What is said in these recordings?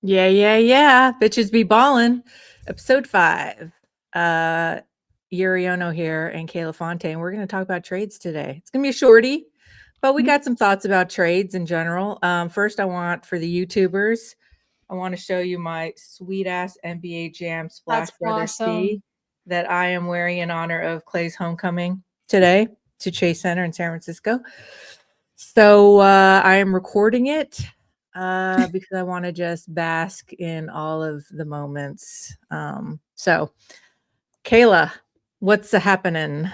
Yeah. Bitches be ballin'. Episode 5. Yuri here and Kayla Fontaine. We're going to talk about trades today. It's going to be a shorty, but we Mhm. got some thoughts about trades in general. First, I want for the YouTubers, I want to show you my sweet ass NBA Jam Splash That's Brothers tee awesome. that I am wearing in honor of Clay's homecoming today to Chase Center in San Francisco. So I am recording it because I want to just bask in all of the moments. So, Kayla, what's happening?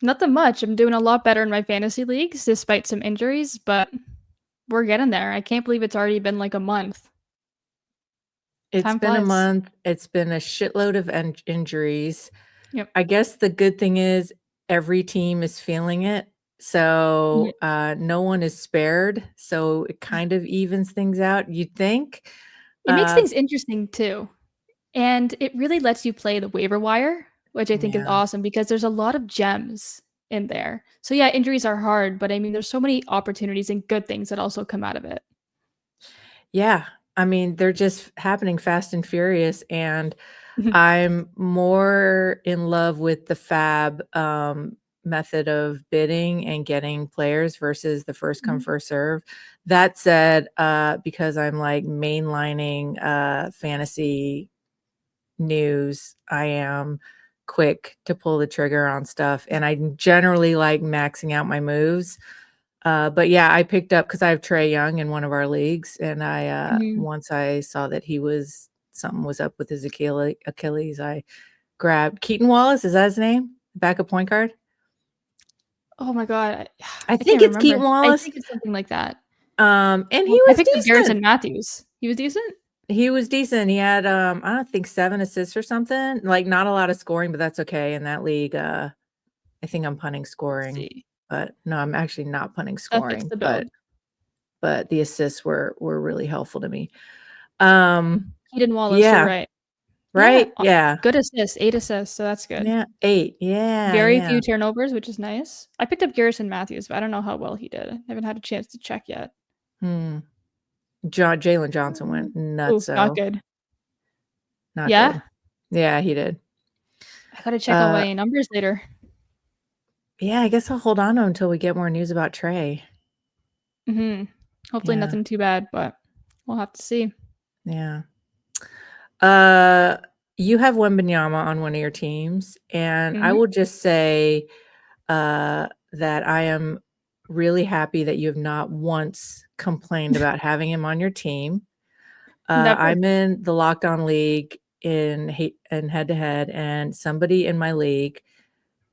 Nothing much. I'm doing a lot better in my fantasy leagues despite some injuries, but we're getting there. I can't believe it's already been like a month. It's Time been a flies. month. It's been a shitload of injuries. Yep. I guess the good thing is every team is feeling it. Mhm. So no one is spared. So it kind of evens things out, you'd think. It makes Uh, things interesting too. And it really lets you play the waiver wire, which I think is yeah. awesome because there's a lot of gems in there. So yeah, injuries are hard, but I mean there's so many opportunities and good things that also come out of it. Yeah. I mean, they're just happening fast and furious. And Mhm. I'm more in love with the fab method of bidding and getting players versus the first come, Mhm. first serve. That said, because I'm like mainlining fantasy news, I am quick to pull the trigger on stuff. And I generally like maxing out my moves. But yeah, I picked up because I have Trey Young in one of our leagues, and I Mhm. once I saw that something was up with his Achilles, I grabbed Keaton Wallace. Is that his name? Backup point guard. Oh my god. I I think can't it's remember. Keaton I Wallace. think it's something like that. And he I was picked up decent. Garrison Matthews. He was decent? He was decent. He had I don't think 7 assists or something. Like not a lot of scoring, but that's okay in that league. I think I'm punting Let's scoring, see. but no, I'm actually not punting That fits scoring. the But build. the assists were really helpful to me. Um, Keaton Wallace, you're yeah, right. Yeah, right? Yeah. good assists, 8 assists, so that's good. Yeah, 8. Yeah, Very yeah. few turnovers, which is nice. I picked up Garrison Matthews, but I don't know how well he did. I haven't had a chance to check yet. Hmm. Jalen Johnson went Ooh, nuts, not so good. not Yeah? good. Yeah, he did. I gotta check on Uh, my numbers later. yeah, I guess I'll hold on to him until we get more news about Trey. Mhm. Hopefully Yeah, nothing too bad, but we'll have to see. yeah. Uh, you have Wembanyama on one of your teams, and I Mhm. will just say that I am really happy that you have not once complained about having him on your team. Never. I'm in the Locked On League in head to head, and somebody in my league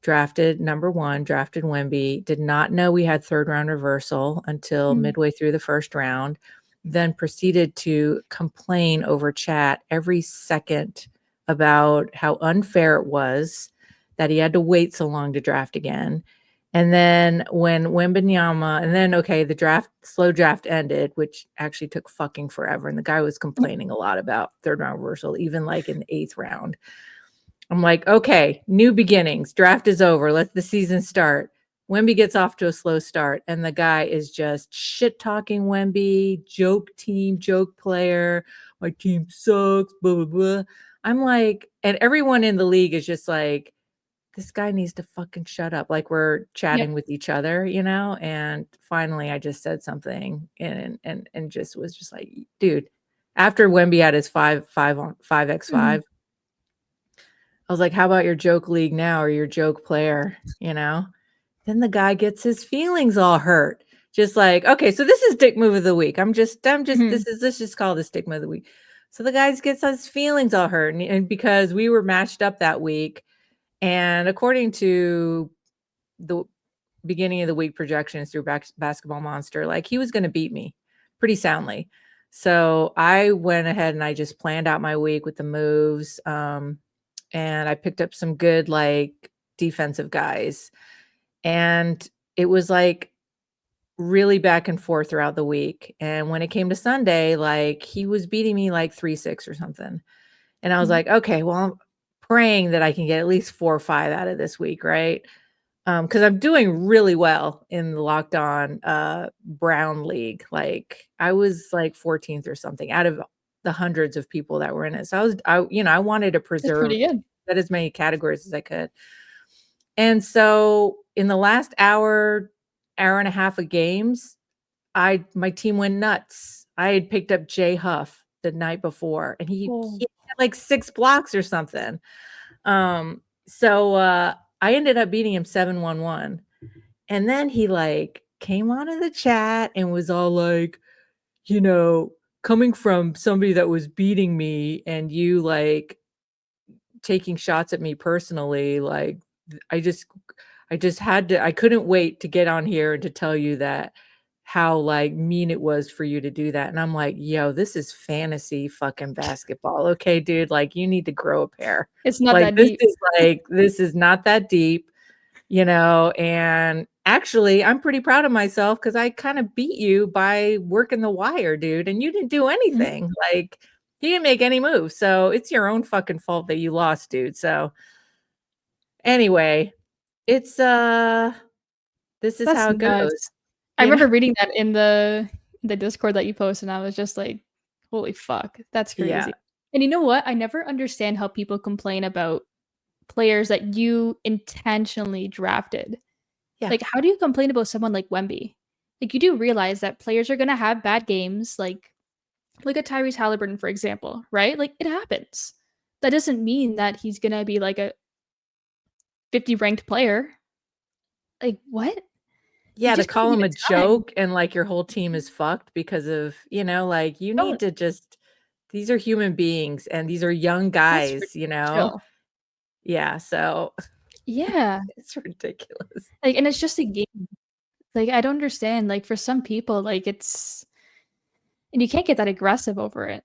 drafted number 1, drafted Wemby, did not know we had third round reversal until Mhm. midway through the first round, then proceeded to complain over chat every second about how unfair it was that he had to wait so long to draft again. And then when Wembanyama, and then okay, the slow draft ended, which actually took fucking forever. And the guy was complaining a lot about third round reversal, even like in the 8th round. I'm like, okay, new beginnings. Draft is over. Let the season start. Wemby gets off to a slow start, and the guy is just shit talking Wemby, joke team, joke player. My team sucks, blah, blah, blah. I'm like, and everyone in the league is just like, this guy needs to fucking shut up. Like we're Yep. chatting with each other, And finally I just said something and just was just like, dude, after Wemby had his 5x5, Mhm. I was like, how about your joke league now or your joke player? Then the guy gets his feelings all hurt. Just like, okay, so this is dick move of the week. Mhm. Let's just call this dick move of the week. So the guy gets his feelings all hurt. And because we were matched up that week, and according to the beginning of the week projections through Basketball Monster, like he was going to beat me pretty soundly. So I went ahead and I just planned out my week with the moves. And I picked up some good like defensive guys. And it was like really back and forth throughout the week. And when it came to Sunday, like he was beating me like 3-6 or something. And I was Mhm. like, okay, well, I'm praying that I can get at least 4 or 5 out of this week, right? Because I'm doing really well in the Locked On Brown League. Like I was like 14th or something out of the hundreds of people that were in it. So I wanted to That's preserve pretty good. that as many categories as I could. And so in the last hour and a half of games, my team went nuts. I had picked up Jay Huff the night before, and he Oh. had like 6 blocks or something. So I ended up beating him 7-1-1. And then he like came onto the chat and was all like, coming from somebody that was beating me and you like taking shots at me personally, like I just I couldn't wait to get on here and to tell you that how like mean it was for you to do that. And I'm like, yo, this is fantasy fucking basketball. Okay, dude, like you need to grow a pair. It's not Like that deep. this is not that deep, and actually I'm pretty proud of myself because I kind of beat you by working the wire, dude, and you didn't do Mhm. anything. Like you didn't make any moves. So it's your own fucking fault that you lost, dude. So anyway, it's this is That's how it goes, nuts. I you know? remember reading that in the Discord that you posted, and I was just like, "Holy fuck, that's Yeah. crazy." And you know what? I never understand how people complain about players that you intentionally drafted. Yeah. Like, how do you complain about someone like Wemby? Like, you do realize that players are gonna have bad games, like look at Tyrese Halliburton, for example, right? Like, it happens. That doesn't mean that he's gonna be like a 50 ranked player. Like, what? You Yeah, to just gotta call give him it a time. joke and like your whole team is fucked because of, like you need Don't to just these are human beings and these are young That's guys. chill. Yeah, so Yeah, it's ridiculous. like, and it's just a game. Like, I don't understand, like, for some people, like, it's and you can't get that aggressive over it.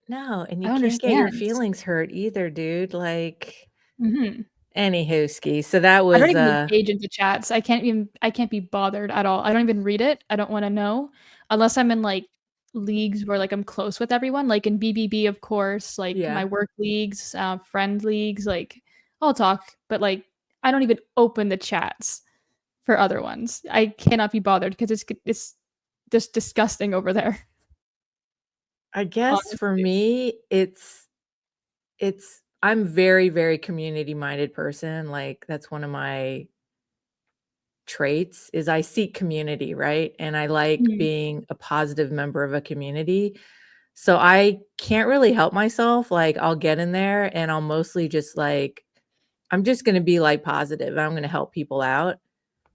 No, and I you don't can't get your understand. feelings hurt either, dude. Like Mhm. anywho ski. So that I don't was even engage into chats. I can't be bothered at all. I don't even read it. I don't wanna know unless I'm in, like, leagues where, like, I'm close with everyone, like, in BBB, of course, like, my yeah. work leagues, friend leagues, like, I'll talk, but, like, I don't even open the chats for other ones. I cannot be bothered because it's just disgusting over there, I guess for honestly. me it's I'm very, very community minded person. Like that's one of my traits is I seek community, right? And I like Mhm. being a positive member of a community. So I can't really help myself. Like I'll get in there and I'll mostly just like I'm just going to be like positive. I'm going to help people out.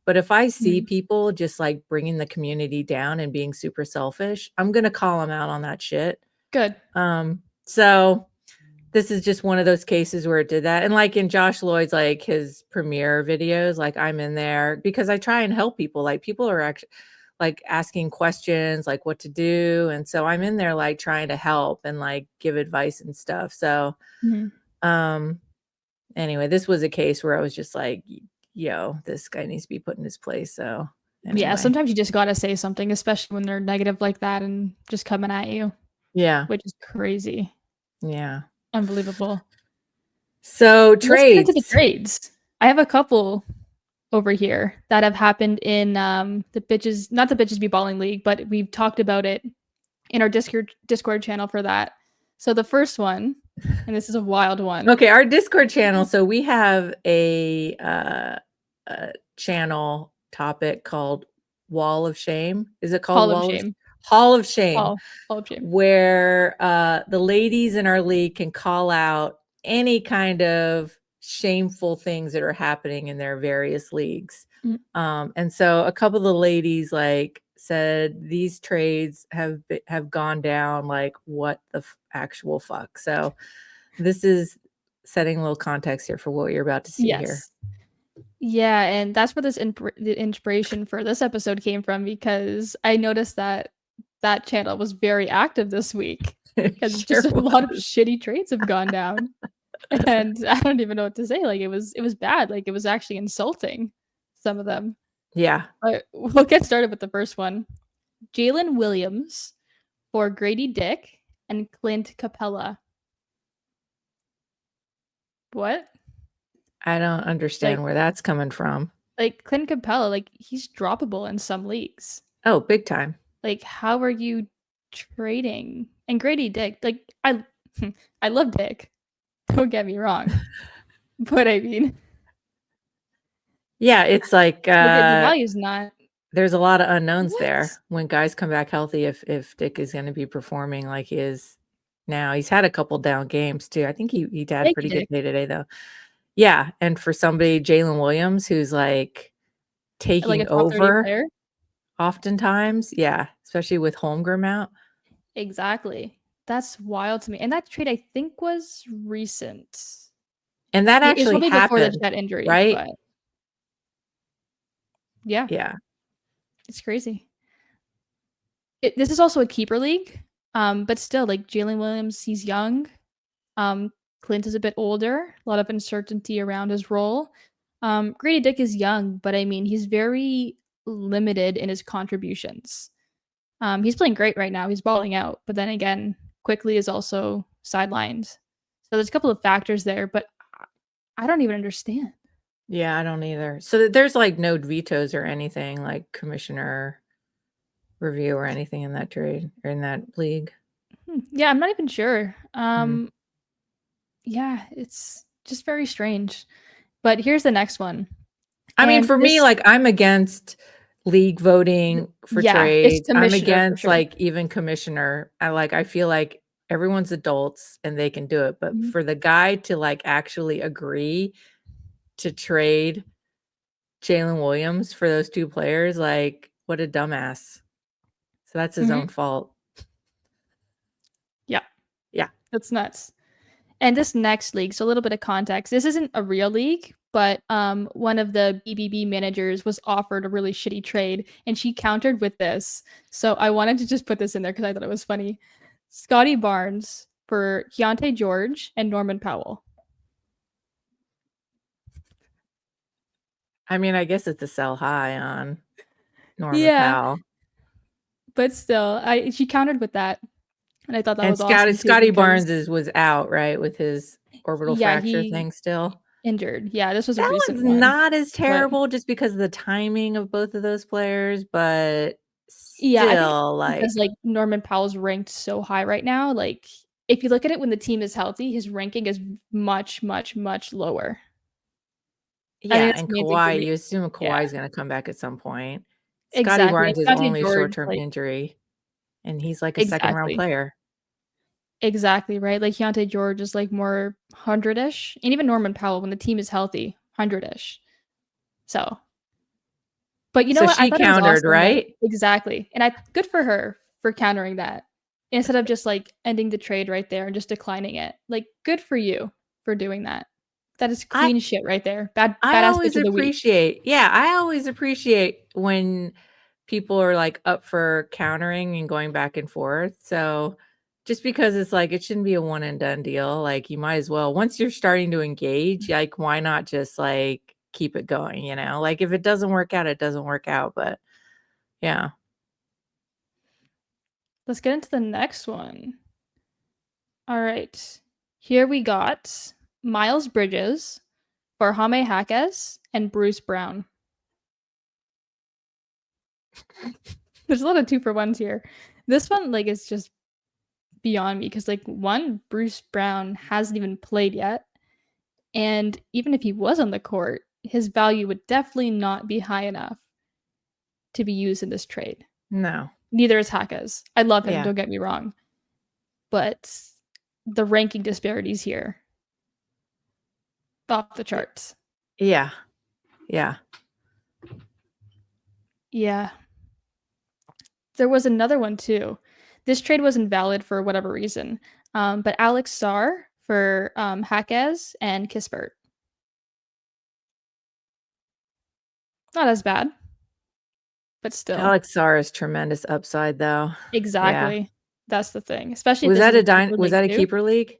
But if I see Mhm. people just like bringing the community down and being super selfish, I'm going to call them out on that shit. Good. So this is just one of those cases where it did that. And like in Josh Lloyd's, like his premiere videos, like I'm in there because I try and help people. Like people are actually like asking questions, like what to do. And so I'm in there like trying to help and like give advice and stuff. So Mhm. um anyway, this was a case where I was just like, yo, this guy needs to be put in his place. So Yeah, anyway. sometimes you just gotta say something, especially when they're negative like that and just coming at you, Yeah. which is crazy. Yeah. Unbelievable. So Let's get into the trades. trades. I have a couple over here that have happened in, the bitches not the Bitches Be Balling League, but we've talked about it in our Discord channel for that. So the first one, and this is a wild one, Okay, our Discord channel. So we have a channel topic called Wall of Shame. Is it called Hall of Shame. Hall of Shame? Hall of Shame. Where the ladies in our league can call out any kind of shameful things that are happening in their various leagues. Mm, And so a couple of the ladies like said these trades have gone down like what the actual fuck. So this is setting a little context here for what you're about to see here. yes. Yeah, and that's where the inspiration for this episode came from because I noticed that that channel was very active this week It because just sure a lot of was. shitty trades have gone down, and I don't even know what to say. Like it was bad. Like it was actually insulting, some of them. Yeah. But we'll get started with the first one. Jalen Williams for Grady Dick and Clint Capella. What? I don't understand Like where that's coming from. like Clint Capella, like he's droppable in some leagues. Oh, big time. Like, how are you trading. And Grady Dick, like I I love Dick. Don't get me wrong. But I mean, Yeah, it's like the value's not there's a lot of unknowns what? there when guys come back healthy if Dick is going to be performing like he is now. He's had a couple down games too. I think he had a Thank you, pretty good Dick. day today though. Yeah, and for somebody Jalen Williams who's like Like a taking top 30 over player. oftentimes, yeah, especially with Holmgren out. Exactly. That's wild to me. And that trade I think was recent. And that It was actually probably before the happened, Chet injury, right? but yeah, Yeah. it's crazy. This is also a keeper league, but still, like Jalen Williams, he's young. Um, Clint is a bit older. A lot of uncertainty around his role. Grady Dick is young, but I mean, he's very limited in his contributions. He's playing great right now. He's balling out, but then again, quickly is also sidelined. So there's a couple of factors there, but I don't even understand. Yeah, I don't either. So there's like no vetoes or anything like commissioner review or anything in that trade or in that league. Yeah, I'm not even sure. Hmm. Yeah, it's just very strange. But here's the next one. I mean, And for me, this like I'm against league voting for yeah, it's trades. I'm commissioner for against sure. like even commissioner. I feel like everyone's adults and they can do it. But Mhm, for the guy to like actually agree to trade Jalen Williams for those two players, like what a dumbass. So that's his mhm. own fault. Yeah, Yeah. that's nuts. And this next league, so a little bit of context. This isn't a real league, but one of the BBB managers was offered a really shitty trade, and she countered with this. So I wanted to just put this in there because I thought it was funny. Scotty Barnes for Keontae George and Norman Powell. I mean, I guess it's a sell high on Norman Yeah, Powell. but still, I she countered with that, and I thought that And was awesome too Scotty because Barnes was out, right, with his orbital yeah, fracture he thing still. injured. Yeah, this was a That recent one's one, not as but terrible just because of the timing of both of those players, but yeah, I think it's still, because, like like, Norman Powell's ranked so high right now, like, if you look at it when the team is healthy, his ranking is much, much, much lower. I yeah, think that's and the main thing for Kawhi, me. you assume Yeah, Kawhi's gonna come back at some point. Scotty exactly, and Barnes is Keontae only a George, short-term like injury, and he's like a second-round exactly, player. exactly, right? Like, Keontae George is, like, more 100-ish, and even Norman Powell, when the team is healthy, 100-ish. So but you know So what? I she thought it was countered, awesome that right? exactly, and I good for her for countering that, instead of just, like, ending the trade right there and just declining it. Like, good for you for doing that. That is I queen shit right there. I Badass always bitch of the week. appreciate yeah, I always appreciate when people are, like, up for countering and going back and forth, so just because it's like, it shouldn't be a one and done deal, like, you might as well once you're starting to engage, like, why not just, like, keep it going, you know? Like, if it doesn't work out, it doesn't work out, but yeah. Let's get into the next one. Alright. Here we got Miles Bridges for Jaime Jaquez and Bruce Brown. There's a lot of 2 for 1s here. This one, like, is just beyond me because, like, 1, Bruce Brown hasn't even played yet. And even if he was on the court, his value would definitely not be high enough to be used in this trade. No. Neither is Haka's. I love him, Yeah. don't get me wrong. But the ranking disparities here off the Y charts. yeah. Yeah. Yeah. There was another one too. This trade was invalid for whatever reason. But Alex Sarr for Hackez and Kispert. Not as bad, but still. Alex Sarr is tremendous upside, though. Yeah. Exactly. That's the thing. Especially if this is a keeper Was league that a too. keeper league?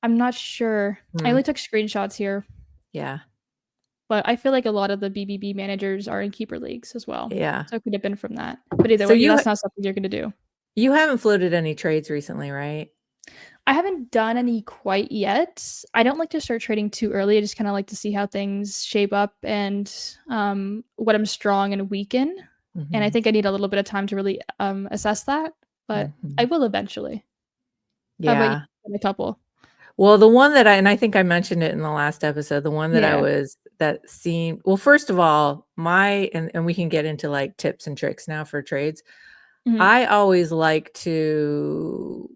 I'm not sure. I Hmm. only took screenshots here, Yeah. but I feel like a lot of the BBB managers are in keeper leagues as well. Yeah. So it could have been from that. But either So way, that's not something you're gonna do. you haven't floated any trades recently, right? I haven't done any quite yet. I don't like to start trading too early. I just kind of like to see how things shape up and what I'm strong and weak in. And I Mhm. think I need a little bit of time to really assess that. but I Mhm. will eventually. How about you? Yeah. A couple. Well, the one that and I think I mentioned it in the last episode, the one that Yeah. that seemed well, first of all, and we can get into like tips and tricks now for trades. Mhm. I always like to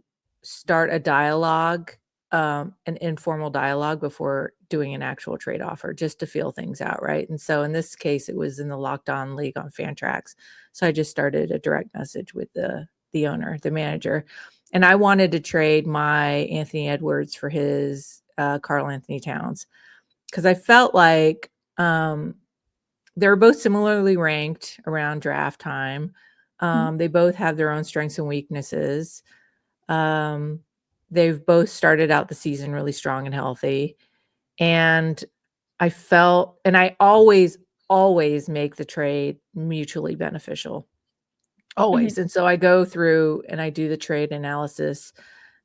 start a dialogue, an informal dialogue before doing an actual trade offer just to feel things out, right? And so in this case, it was in the Locked On League on Fantrax. So I just started a direct message with the owner, the manager, and I wanted to trade my Anthony Edwards for his Carl Anthony Towns because I felt like they were both similarly ranked around draft time. Mhm. They both have their own strengths and weaknesses. Um, they've both started out the season really strong and healthy. And and I always make the trade mutually beneficial, Mhm. always. And so I go through and I do the trade analysis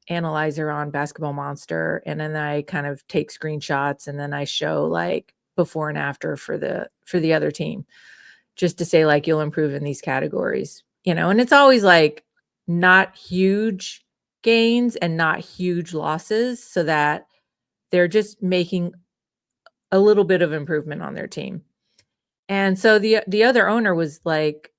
analyzer on Basketball Monster, and then I kind of take screenshots and then I show like before and after for the other team just to say like you'll improve in these categories, and it's always like not huge gains and not huge losses so that they're just making a little bit of improvement on their team. And so the other owner was like,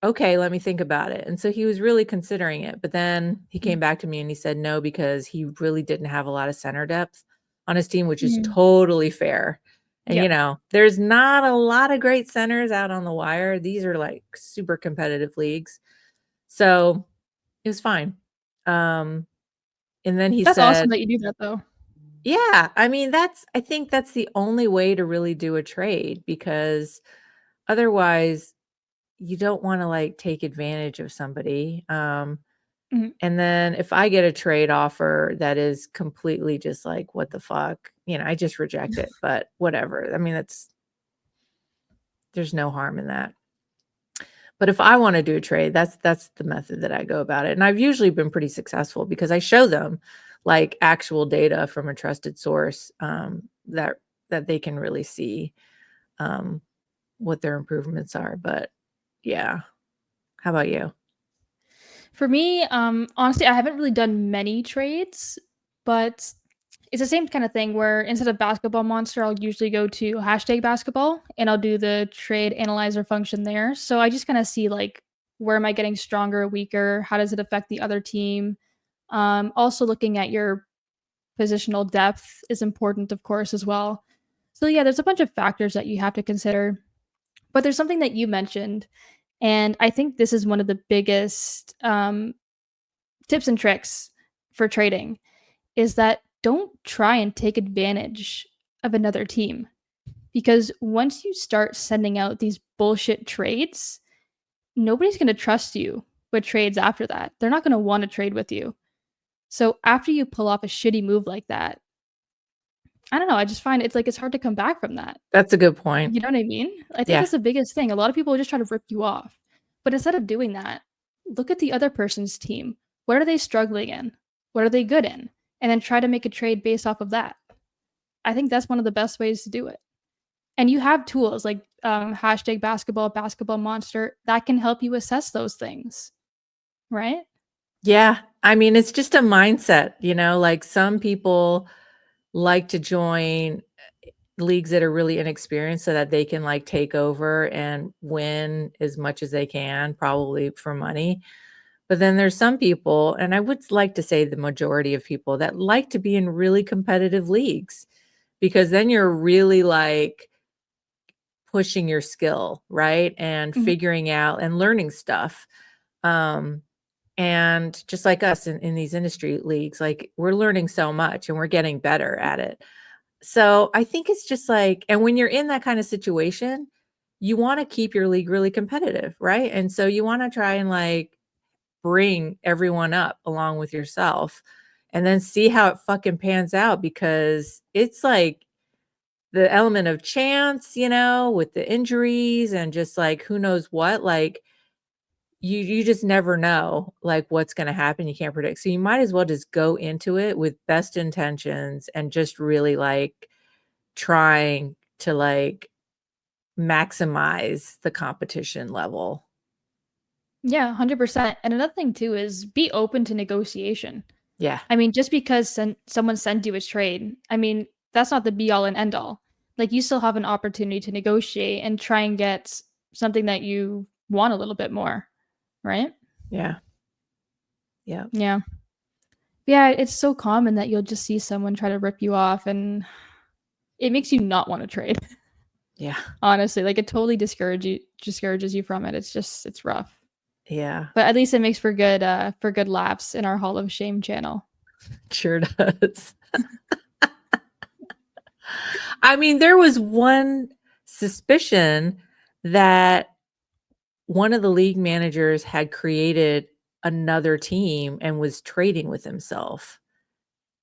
"Okay, let me think about it." And so he was really considering it, but then he Mhm. came back to me and he said no because he really didn't have a lot of center depth on his team, which is Mhm. totally fair. And Yep. there's not a lot of great centers out on the wire. These are like super competitive leagues. So, it was fine. Um, and then he That's awesome said, that you do that, though. "Yeah, I mean, I think that's the only way to really do a trade because otherwise you don't wanna, like, take advantage of somebody, Mhm. and then if I get a trade offer that is completely just like, "What the fuck?" I just reject it, but whatever. I mean, there's no harm in that. But if I wanna do a trade, that's the method that I go about it, and I've usually been pretty successful because I show them, like, actual data from a trusted source, that they can really see, um, what their improvements are, but yeah. How about you? For me, honestly, I haven't really done many trades, but it's the same kind of thing where instead of Basketball Monster, I'll usually go to hashtag basketball and I'll do the trade analyzer function there. So I just kind of see like where am I getting stronger, weaker? How does it affect the other team? Also looking at your positional depth is important, of course, as well. So yeah, there's a bunch of factors that you have to consider. But there's something that you mentioned, and I think this is one of the biggest tips and tricks for trading is that don't try and take advantage of another team because once you start sending out these bullshit trades, nobody's going to trust you with trades after that. They're not going to want to trade with you. So after you pull off a shitty move like that, I don't know, I just find it's like it's hard to come back from that. That's a good point. You know what I mean? I think Yeah. that's the biggest thing. A lot of people just try to rip you off. But instead of doing that, look at the other person's team. What are they struggling in? What are they good in? And then try to make a trade based off of that. I think that's one of the best ways to do it. And you have tools like hashtag basketball, basketball monster that can help you assess those things, right? Yeah. I mean, it's just a mindset, like some people like to join leagues that are really inexperienced so that they can like take over and win as much as they can, probably for money. But then there's some people, and I would like to say the majority of people that like to be in really competitive leagues because then you're really like pushing your skill, right? And Mhm. figuring out and learning stuff. Um, and just like us in these industry leagues, like we're learning so much and we're getting better at it. So I think it's just like, and when you're in that kind of situation, you want to keep your league really competitive, right? And so you want to try and like bring everyone up along with yourself and then see how it fucking pans out because it's like the element of chance, with the injuries and just like who knows what, like you just never know like what's going to happen. You can't predict. So you might as well just go into it with best intentions and just really like trying to like maximize the competition level. Yeah, 100%. And another thing too is be open to negotiation. Yeah. I mean, just because someone sends you a trade, I mean, that's not the be all and end all. Like, you still have an opportunity to negotiate and try and get something that you want a little bit more, right? Yeah. Yeah. Yeah. Yeah, it's so common that you'll just see someone try to rip you off and it makes you not want to trade. Yeah. Honestly, like it totally discourages you from it. It's rough. Yeah. But at least it makes for good laughs in our Hall of Shame channel. Sure does. I mean, there was one suspicion that one of the league managers had created another team and was trading with himself.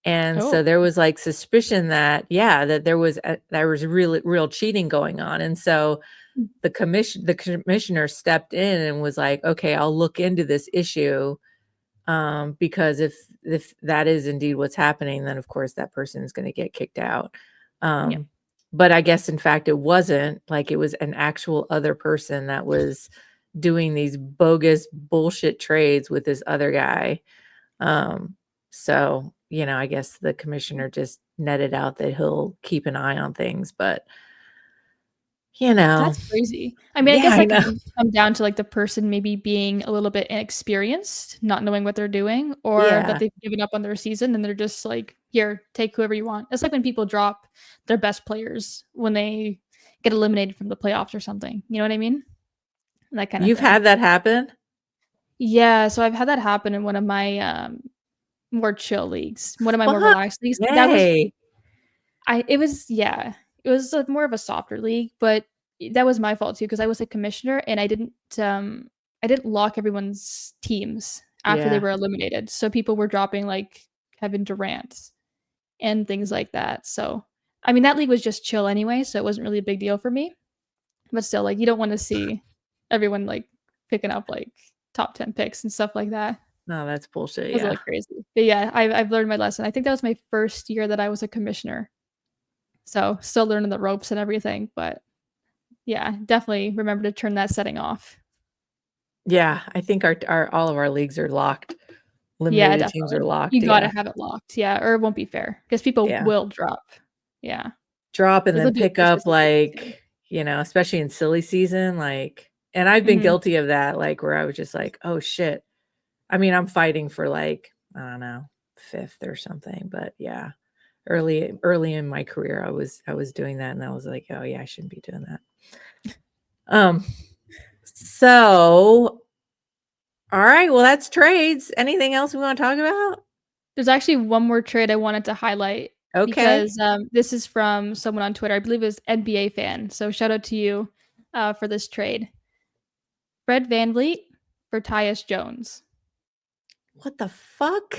And so Oh, there was like suspicion that, yeah, that there was really real cheating going on. And so the commissioner stepped in and was like, okay, I'll look into this issue. Because if that is indeed what's happening, then of course that person is going to get kicked out. yeah. Um, but I guess in fact it wasn't, like it was an actual other person that was doing these bogus bullshit trades with this other guy. So, I guess the commissioner just netted out that he'll keep an eye on things, but That's crazy. I mean, I yeah, guess I that know. could come down to like the person maybe being a little bit inexperienced, not knowing what they're doing, or that Yeah. they've given up on their season and they're just like, here, take whoever you want. It's like when people drop their best players when they get eliminated from the playoffs or something. You know what I mean? That kind of You've thing. had that happen? Yeah, so I've had that happen in one of my more chill leagues, one of my more Fuck. relaxed leagues. That was Yay. it was yeah, it was more of a softer league, but that was my fault too because I was a commissioner and I didn't lock everyone's teams after they Yeah. were eliminated. So people were dropping like Kevin Durant and things like that. So I mean that league was just chill anyway, so it wasn't really a big deal for me. But still, like you don't want to see everyone like picking up like top 10 picks and stuff like that. No, that's bullshit. It was Yeah. like crazy. But yeah, I've learned my lesson. I think that was my first year that I was a commissioner. So still learning the ropes and everything, but yeah, definitely remember to turn that setting off. Yeah. I think our all of our leagues are locked. Yeah, Eliminated teams are definitely. locked. You gotta Yeah. have it locked. Yeah, or it won't be fair because people Yeah. will drop. Yeah. Drop and Like, they'll then do it pick up viciously too. like, especially in silly season, like, and I've been Mhm. guilty of that, like where I was just like, oh shit. I mean, I'm fighting for like, I don't know, fifth or something. But yeah. Early in my career, I was doing that and I was like, oh yeah, I shouldn't be doing that. Um, so all right, well, that's trades. Anything else we want to talk about? There's actually one more trade I wanted to highlight Okay. because, this is from someone on Twitter, I believe it was NBA fan, so shout out to you, for this trade. Fred VanVleet for Tyus Jones. What the fuck?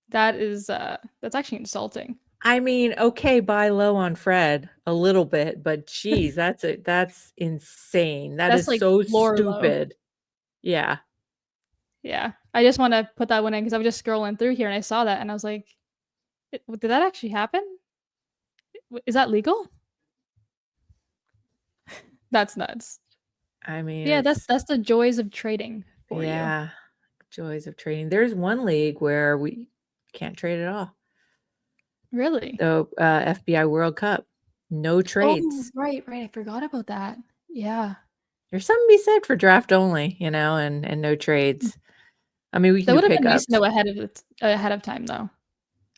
That's actually insulting. I mean, okay, buy low on Fred a little bit, but geez, that's insane. That That's is like so floor low. stupid. Yeah. Yeah. I just wanna put that one in because I was just scrolling through here and I saw that and I was like, Did that actually happen? Is that legal?" That's nuts. I mean, Yeah, it's that's the joys of trading for you. yeah, joys of trading. There's one league where we can't trade at all. Really? The FBI World Cup. No Oh, trades. right, right, I forgot about that. Yeah. There's something to be said for draft only, and no trades. I mean, we can That do would have been nice to pickups. know ahead of time, though.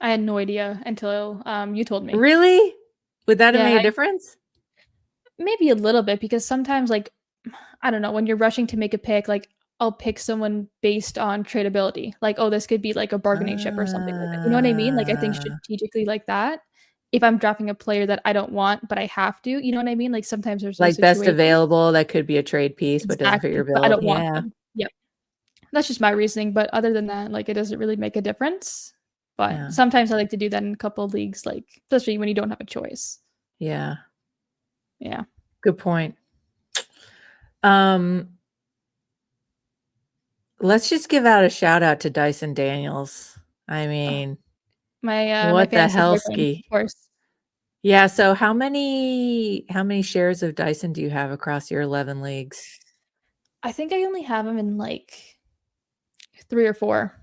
I had no idea until, you told me. Really? Would that have Yeah, made a I difference? maybe a little bit because sometimes, like, I don't know, when you're rushing to make a pick, like, I'll pick someone based on tradability. Like, "Oh, this could be, like, a bargaining chip or something like that." You know what I mean? Like, I think Ah, strategically like that. If I'm drafting a player that I don't want, but I have to, you know what I mean? Like, sometimes there's those like best situations. available, that could be a trade piece, but doesn't fit your Exactly, but I build. don't want Yeah. them. Yep. That's just my reasoning, but other than that, like, it doesn't really make a difference. But Yeah. sometimes I like to do that in a couple of leagues, like, especially when you don't have a choice. Yeah. Yeah. Good point. Um, let's just give out a shout out to Dyson Daniels. I Oh, mean, my what the fantasy hell boyfriend, ski? of course. Yeah, so how many shares of Dyson do you have across your 11 leagues? I think I only have him in like 3 or 4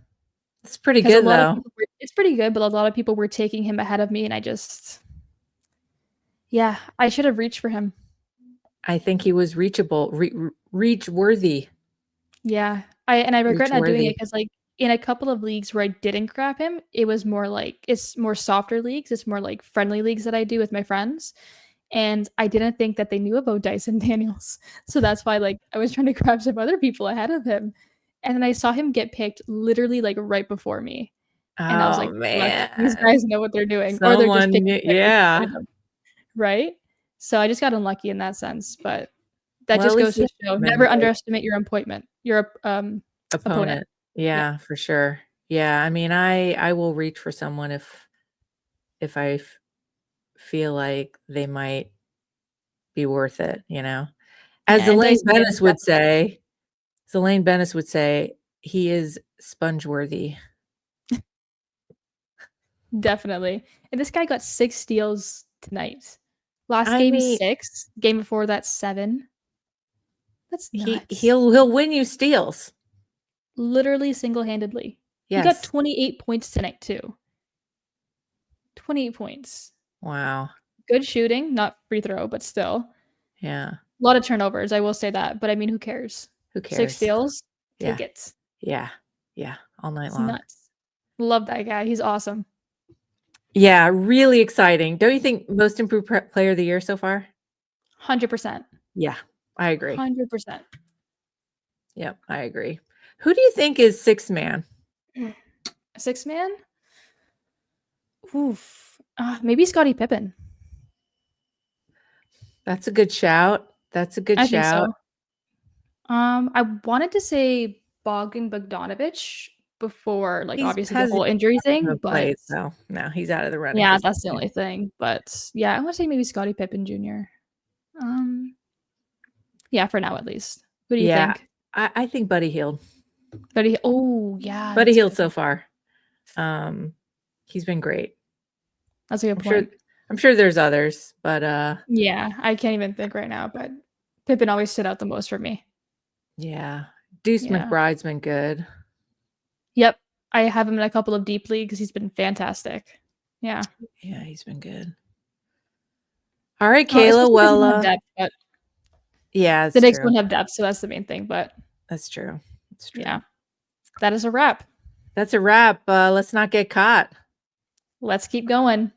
It's pretty because a good lot of though. people it's pretty good, but a lot of people were taking him ahead of me, and I just yeah, I should have reached for him. I think he was reachable, reach worthy, Yeah, I regret reach not doing it worthy. because like, in a couple of leagues where I didn't grab him, it was more like it's more softer leagues, it's more like friendly leagues that I do with my friends, and I didn't think that they knew about Dyson Daniels, so that's why, like, I was trying to grab some other people ahead of him, and then I saw him get picked literally, like, right before me, and I was Oh like, "Look, these man. guys know what they're doing, or they're just Someone, picking right yeah. beside him," right? So I just got unlucky in that sense, but that Well, at just least goes you to show, have him, never right? underestimate your opponent. Opponent. Yeah. Yeah, for sure. Yeah, I mean, I will reach for someone if I feel like they might be worth it, you know? As Yeah, and Elaine Dyson Bennis Daniels would say, he is sponge worthy. definitely. And this guy got 6 steals tonight. Last I game, mean, 6. Game before that, 7. That's he nuts. he'll win you steals. Literally single-handedly. He got Yes. 28 points tonight too. 28 points. Wow. Good shooting, not free throw, but still. Yeah. A lot of turnovers, I will say that, but I mean, who cares? Who 6 cares? steals, take Yeah. it. Yeah. Yeah. All night It's long. nuts. Love that guy. He's awesome. Yeah, really exciting. Don't you think most improved player of the year so far? 100%. Yeah, I agree. 100%. Yep, I agree. Who do you think is sixth man? 6 man? Oof. Maybe Scottie Pippen. That's a good shout. That's a good I think shout. so. I wanted to say Bogdan Bogdanovic before, like, He's obviously the hasn't whole injury thing, even but played, so no, he's out of the running for yeah, sixth that's the man. only thing. But yeah, I wanna say maybe Scottie Pippen Jr. Um, yeah, for now at least. Who do you Yeah, think? I think Buddy Hield. But he oh, yeah, Buddy that's a Hield good so one. far. Um, he's been great. That's a good I'm sure point. I'm sure there's others, but Yeah, I can't even think right now, but Pippen always stood out the most for me. yeah. Deuce Yeah. McBride's been good. Yep. I have him in a couple of deep leagues. He's been fantastic. Yeah. Yeah, he's been good. All right, Kayla. Especially because he Well, doesn't have depth, but yeah, the it's Knicks true. don't have depth, so that's the main thing, but That's true. It's true. yeah. That is a wrap. That's a wrap. Let's not get caught. Let's keep going.